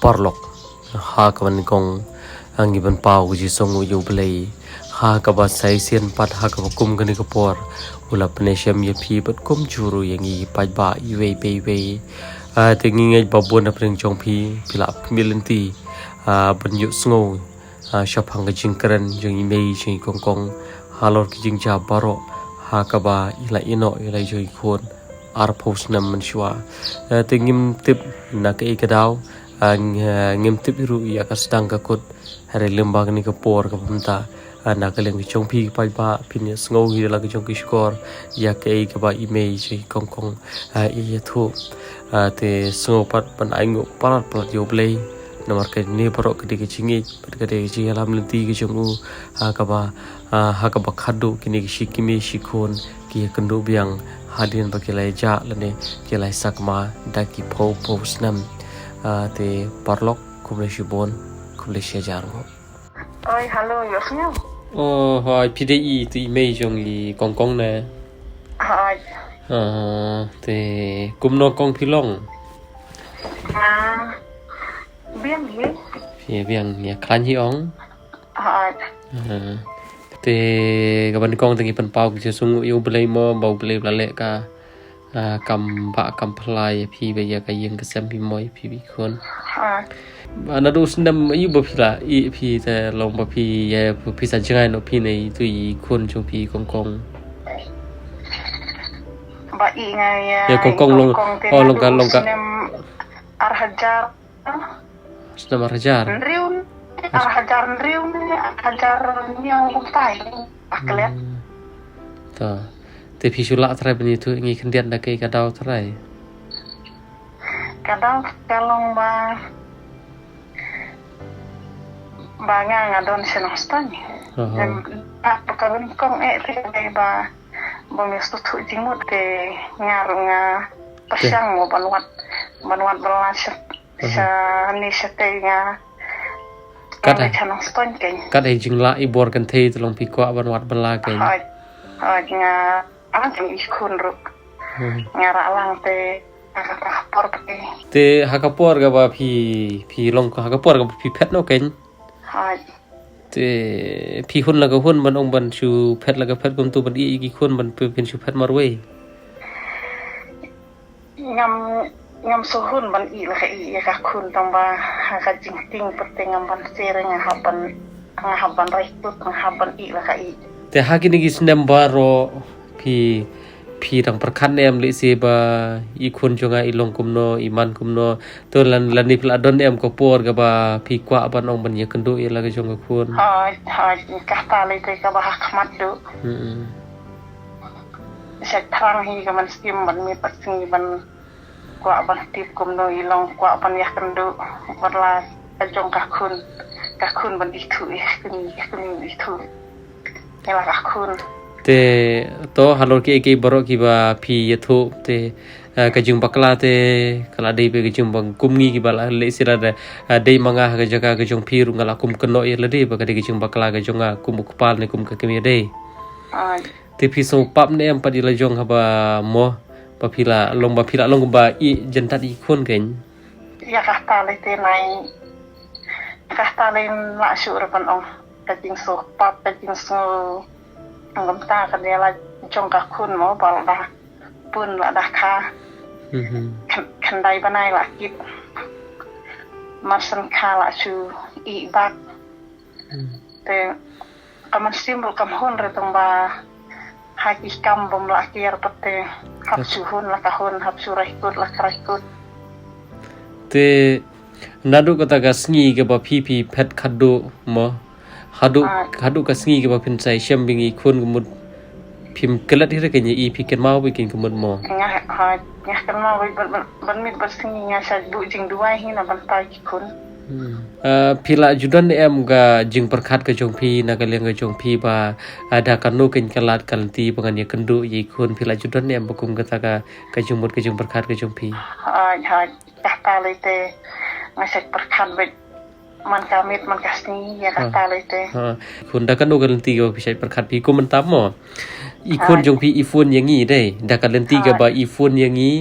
parlok ha kaban kong angi ban pau ji songu yu blei ha ka ba sai sian pat ha ka kum gani ka por ula pne shem ye phi bat kum churu yangi pai ba i wei pe wei te ngi ngai ba bon na preng chong phi pila milenti ban yu sngo shop hang ka jingkran jing i mei jing kong kong halor ki jing ja baro ha ka ba ila ino ila joi khon ar post nam man shwa te ngim tip na ka ikadaw ngim tip ru ya ka stang ka kut hare lembang ni ka por ka pamta na ka leng chong phi pai ba pin sngo hi la ka chong ki skor ya ka ka ba image kong kong i thu te sngo pat pan ai ngo parat parat yo play nomor ka ni barok ka dik chingi pat ka de ji alam lenti ki chong u ha ka ba khadu kini ki shikimi shikon ki kendo biang hadin bakilai ja lane kilai sakma daki po snam te parlok kumleshi bon kumleshi jarmo ơi hello Yosnya hai PDI tu email jong li kong kong ne hai te kumno kong pilong biang hi phi biang ya khan hi ong hai te gaban kong tangi pan pau ki sung yu blei mo bau blei la le ka kam ba kam phlai phi be ya ka yeng ka sam pi moi phi bi khon na do snam yu ba phila i phi te long ba phi ya phi sa jangai no phi nei tu i khon chung phi kong kong ba i ngai ya kong kong long long ka arhajar snam arhajar riun arhajar riun arhajar yang tai aklet ta te phi shula thrai bani tu ngi khandian da kai ka daw thrai kadang kalong ba ngadon senostani apa kabin kong te ba mestu tu jimut te ngarunga pasang mo banwat belas sa ni sate nga kat senostani ken kat ai jingla i bor kan thei tolong pi ko banwat bala ken nga ang iskun ruk ngara lang te hakapor te hakapor ga ba phi long ka hakapor ga phi phet no ken te phi hun la ga hun ban ong ban chu phet la ga phet kum tu ban i ki khun ban pin chu phet mar we ngam suhun ban i la ka khun tong ba ka jingting peteng ngam ban sereng haban raitut haban i la ka i te hakini gi snem baro phi rang perkhan em le se ba i khun jonga i long kumno i man kumno to lan ni pla don em ko por ga ba phi kwa ban ong ban ye kendo e la ga jonga khun ka ta le te ka ba khmat do sa thrang hi ka man skim ban mi pasing ban kwa ban tip kumno i long kwa ban ya kendo barla ka jong ka khun ban i thu i thu ela ka khun te to halor ki baro ki ba phi ye thu te ka jing bakla te kala dei be jing bang kumngi ki bala le sira de dei manga ga jaga ga jong phi ru ngala kum kno ye le de ba ka de jing bakla ga jonga kum kupal ne kum ka kemi de te phi so pap ne am padi la jong ha ba mo ba phi la long ba i jentat i khon ken ya ka ta le te nai ka ta le la shu ra pan ong ka jing so pap ka jing so ngam ta ka de la jong ka khun mo bal da pun la da kha kan dai banai la kit marsan kha la chu i bak te kaman simbol kam hon re tong ba haki kam bom la kier pate hap su hon la ka hon hap su raikut la kraikut te nadu kata ga sngi ga ba phi phet khadu mo hadu ka sngi ga ba phin sai shem bingi khun gumut phim kelat hire kenya i phi ken mau bi ken gumut mo nga kan mau ban mit bas sngi nga sa bu jing duai hi na ban tai khun phila judan em ga jing perkhat ka jong phi na ka leng ga jong phi ba ada kan no ken kalat kan ti pangan ye kendu ye khun phila judan em ba kum ka jong mut ka jing perkhat ka jong phi ta le te ngasek perkhat be man kamit man kasni ya ka ta le te khun da kan no kan ti ga phi sai perkhat phi ko man tam mo อีคนจงพี่อีฟุนอย่างงี้ได้ดักกันเลนตีกับบาอีฟุนอย่างงี้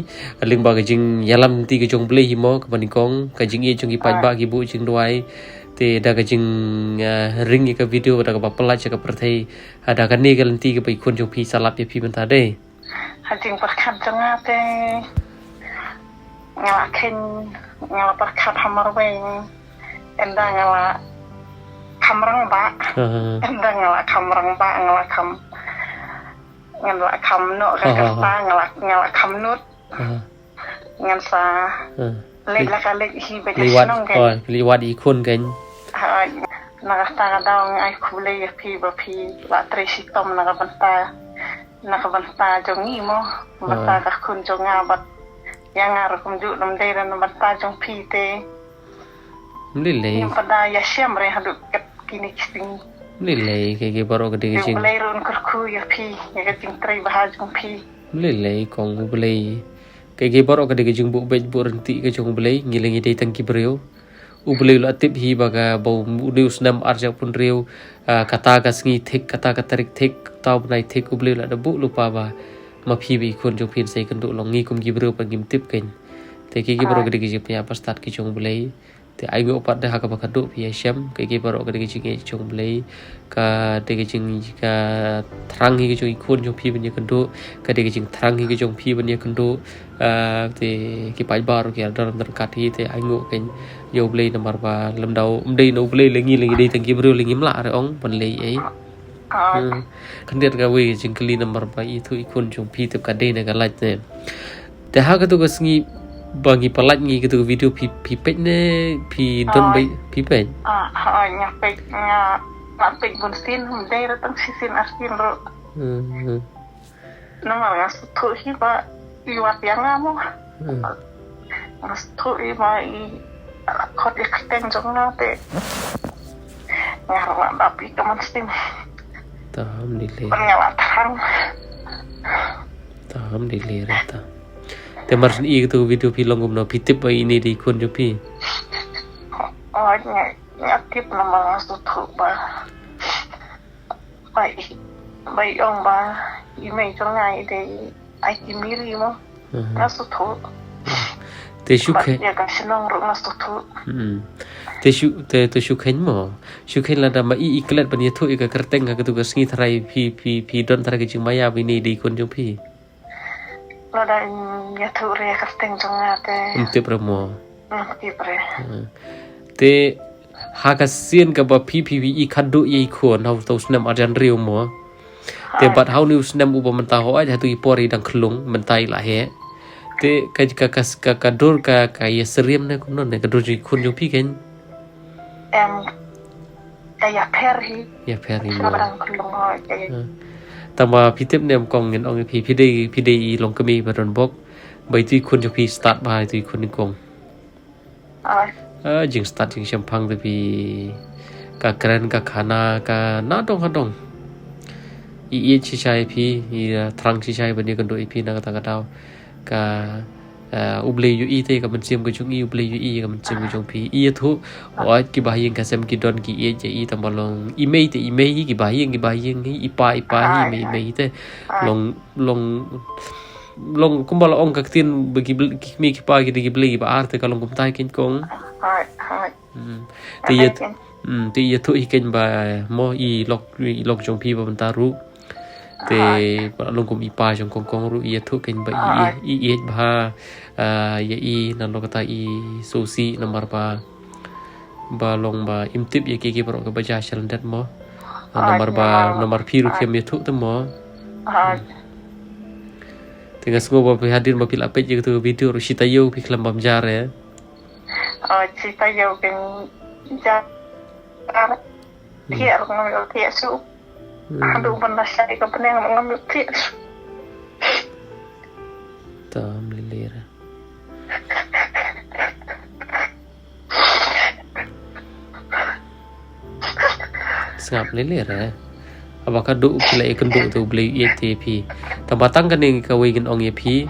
เรื่องบากจึงยาลัมตีกับจงเปลหิมอกับมันกองกับจึงจงอีปัจบากิบุจึงด้วยแต่ดักจึงริงกับวิดีโอดักกับปลาจากประเทศดักกันนี่กันเลนตีกับอีคนจงพี่สลับอย่าพี่มันตาได้จึงประคับจังอาเตงาเข็นงาประคับทำมาเวงเอ็นดังงาคำรังบะเอ็นดังงาคำรังบะงาคำngala kam no ka ta ngala kam nut ngan sa le la ka le hi be nong ke liwat i khun kan na ka ta dong ai khule ya phi ba phi wa tre si tom na ka banta jong ni mo banta ka khun jong nga bat yang ar kum ju nam de ran banta jong phi te lile ni pada ya syam re hadu kat kini kisting lile ke baro ke de jing le ron kurku ya phi ya ka jing tre ba jong phi lile kong ubelai ke baro ke de jing bu be bu renti ke jong ubelai ngilengi de tangki breu ubelai la tip hi baga bau news nam arja pun reu kata ka sngi thik kata ka tarik thik taw nai thik ubelai la bu lupa ba ma phi bi khun jong phin sei kan du long ngi kum gi breu pa gim tip ken te ke baro ke de jing pa pastat ke jong ubelai te ai go pat dah ka bakadu pi syam ke baro ke de jing jong ubelai ka de jing ka thrang hi ke jong khun jong phi ban ye kan du ka de jing thrang hi ke jong phi ban ye kan du te ki pai bar ke dalam terkat hi te ai go ken yo ubelai nomor ba lam dau umdei no ubelai lengi de tang ki bro lengi mla re ong pan lei ai kan dia ka we jing kali nomor ba i thu i khun jong phi te ka de na ka laj ne te ha ka tu ka sngi bagi pelat ngi gitu video pipet ne pi don bai pipet nya pek bun sin dei ra tang sisin arsin ro nama ngas thu hi ba iwat yang amo ngas thu i ba i khot ikten jong na te ngarwa ba pi kaman stim taham dile ngala thang taham dile rata te marsin i gitu video pi longum no pitip ba ini di kun jo pi nya tip nama ngas thu ba bai ong ba imei jong ngai de ai kimiri mo ngas thu te shukhe ya ka sinong ro ngas thu te shukhen mo shukhen la da ma i iklet ban ye thu ka kerteng ka tu ka sngi thrai pi don thrai ke jing maya bi ni di kun jo pi la da ya thu re kerteng jong ate te promo ti pre te ha ka sien ka ba pi i khadu ye khon hau to snam ajan riu mo te bat hau ni snam u ba man ta ho ai tu i pori dang khlung man tai la he te ka dor ka ye seriem ne kun ne ka dor ji khun jo pi ken ya perhi mo dang khlung ho tama pitep nem kong ngin ong pi dei long kami baron bok bai tu khun jo pi start ba tu khun ni kong jing start jing champang tu pi ka kran ka khana ka na dong ha dong i chi chai pi i thrang chi chai ban ye kan do i pi na ka ta ka daw ka ublei yu i te ka man sim ka chung i ublei yu i ka man sim ka chung pi i thu oi ki ba yin ka sem ki don ki e je i ta malong i mei ki ba yin i pa hi mei te long kumbala ong ka tin bagi mi ki pa ki de ki blei ba arte ka long kum tai kin kong te ye thu i ken ba mo i lok chung pi ba man ta ru te long kum i pa jong kong ru i thu ken ba i ba ye i nan lo kata i sosi nomor ba long ba imtip ye ki pro ka ba ja shalandat mo nomor piru kem ye thu te mo Tengah semua bapak hadir bapak lapet je tu video Rosita Yo pi kelam bamjar ya. Cerita Yo kan jar dia ngambil dia su. Aduh benar saya ke penang ngambil dia. Tam lilira. Sengap lilira. Apakah duk pula ikan duk tu beli ETP tambatang kan yang kau ingin ong EP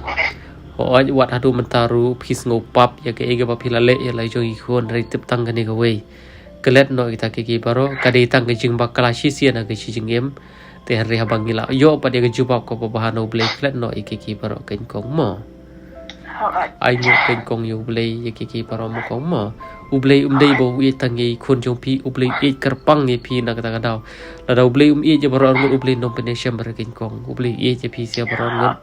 ho wat hadu mentaru pis ngopap ya ke ega papila le ya lai jong ikon rai tip tang kan kau kelet no kita ke baro kade tang ke jing bakala shi sia na ke shi jing em te hari habang ngila yo pa dia jubab ko babahan ublay klet no ikiki paro ken kong mo ai nyo ken kong yo ublay ikiki paro mo kong mo ublay umdai bo ye tangi kun jong pi ublay ye kerpang ye pi na kata kadau la da ublay ye je baron ngut ublay no penesiam bar ken kong ublay ye je pi sia baron ngut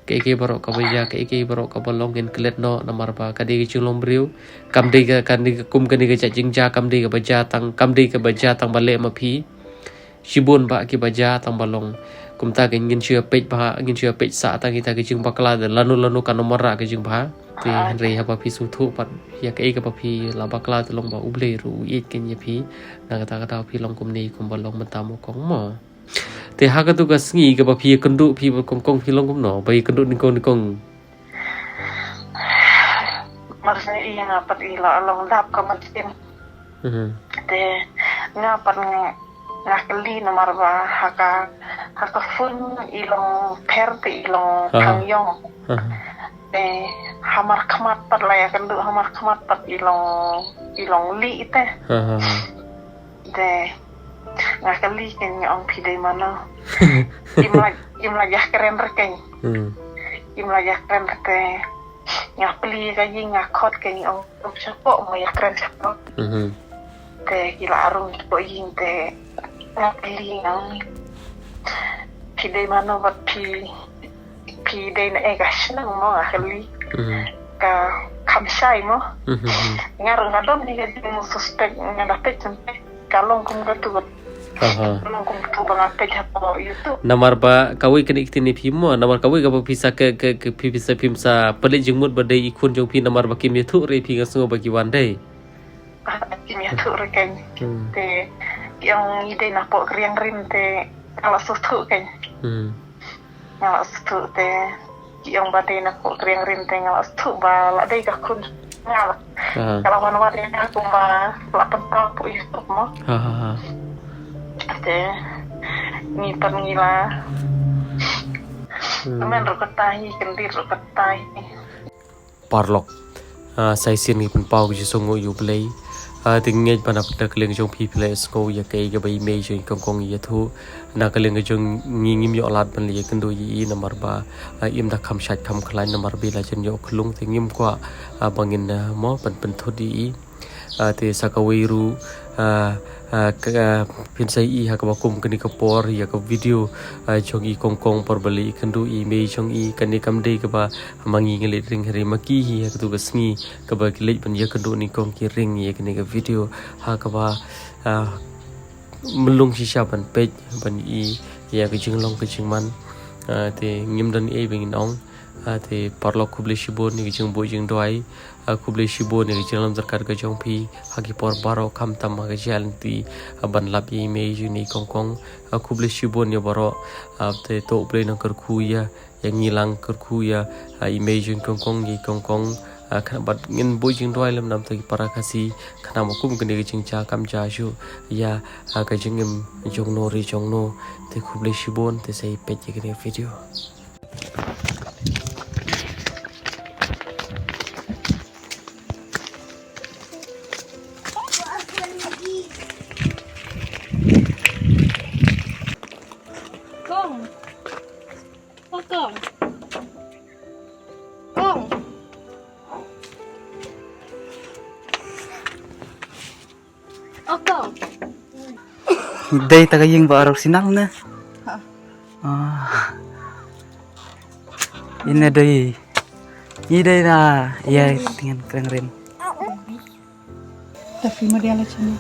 ke barok ka baya ke barok ka balong gen klet no namar ba kadi ke chulom briu kam de ka kan de kum kan de ka jingja kam de ka baja tang kam de ka baja tang bale ma pi shibun ba ki baja tang balong kum ta ke ngin chua pej ba ngin chua pej sa ta kita ke jing bakla de lanu kan nomor ra ke jing ba te re ha ba pi su thu pat ya ke ka ba pi la bakla te long ba uble ru it ken ye pi na ka ta ka pi long kum ni kum balong ma ta mo kong mo te ha ka tu ka sngi ka ba pi kendu pi kong pi long kum no bai kendu ni kong marsnya iya ngapat ila long dap ka matin te ngapat ngakeli nomor ba haka fun ilong perte ilong kangyong te hamar khamat pat la ya kendu hamar khamat pat ilong li te te ngakali kan ang pidai mana imla ya keren rekeng imla ya keren te ngapli ka yi ngakot kan ang chapo mo ya keren chapo te kila arung po yin te ngapli ang pidai mana bat pidai na egas nang mo ngakali ka kamsai mo ngarung ngadom ni ka jing suspek ngadapet sampai kalong kum gatut kalong kum tu bangapet hapo YouTube namar ba kawi kan iktini phimo namar kawi ka pisa ke pisa phimsa pale jingmut bade ikun jong phi namar ba kim yathu re phi ngaso ba ki wandai kim yathu re kan te yang ide na po kriang rin te kalau susu kan kalau susu te yang bade na po kriang rin te kalau susu ba la dei ka kun ngala kalau wan yang aku ba la pentang po YouTube mo te ni pernila men rokatai kendir rokatai parlok sai sin ni pen pau ji songo yu play ting ngej panap ta kleng jong pi play sko ya kai ga bai me jong kong ya thu na kleng jong ngim yo lat ban li kendo yi namar ba im da kham shat kham khlai namar bi la chen yo khlung te ngim kwa bangin mo pen thodi te sakawiru pinsai i ha ka kum kani ka por ya ka video chong i kong por bali kendo i me chong i kani kam de ka ba mangi ngele ring hre maki hi ha tu ka sngi ka ba kile ban ya kendo ni kong ki ring ye kani ka video ha ka ba melung si sha ban pej ban i ya ka jing long ka jing man te ngim dan e bengin ong te parlok kubli shibon ni jing bo jing doi kubli shibon ni jing lam zarkar ka jong phi hagi por baro kham tam ga jal ti ban lap i me ju ni kong kubli shibon ni baro te to ple na kar khu ya yang ngilang kar khu ya i me ju kong ni kong khana bat ngin bo jing doi lam nam te para khasi khana mo kum ka ni jing cha kam cha shu ya ka jing jong no ri jong no te kubli shibon te sai pe je ni video Day tagaying barok sinang na. Ini day. Ini day na. Iya tinggal keren rin. Tapi mau dia macam ni.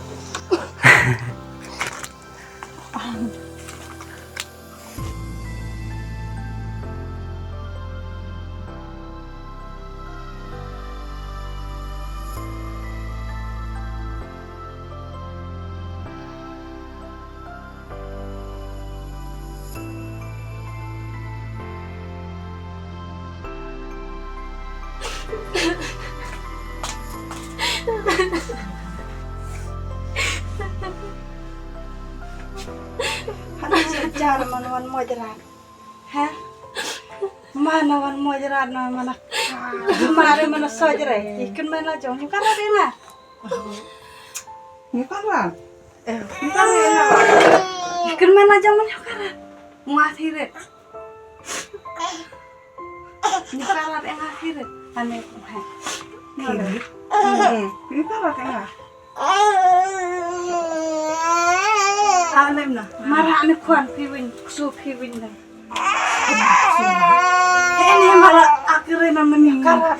Jangan manawan mau jerat, hah? Manawan mau jerat na mana? Kemarin mana saja ikan mana jauh ni kan ada na? Ni kan lah, ni kan lah. Ikan mana jauh ni kan? Ngakhirat. Ini karat yang akhirat. Aneh. Akhirat. Ini karat yang akhirat. Alam na. Marah ni kuan piwin, so piwin na. Ini malah akhirnya namanya karat.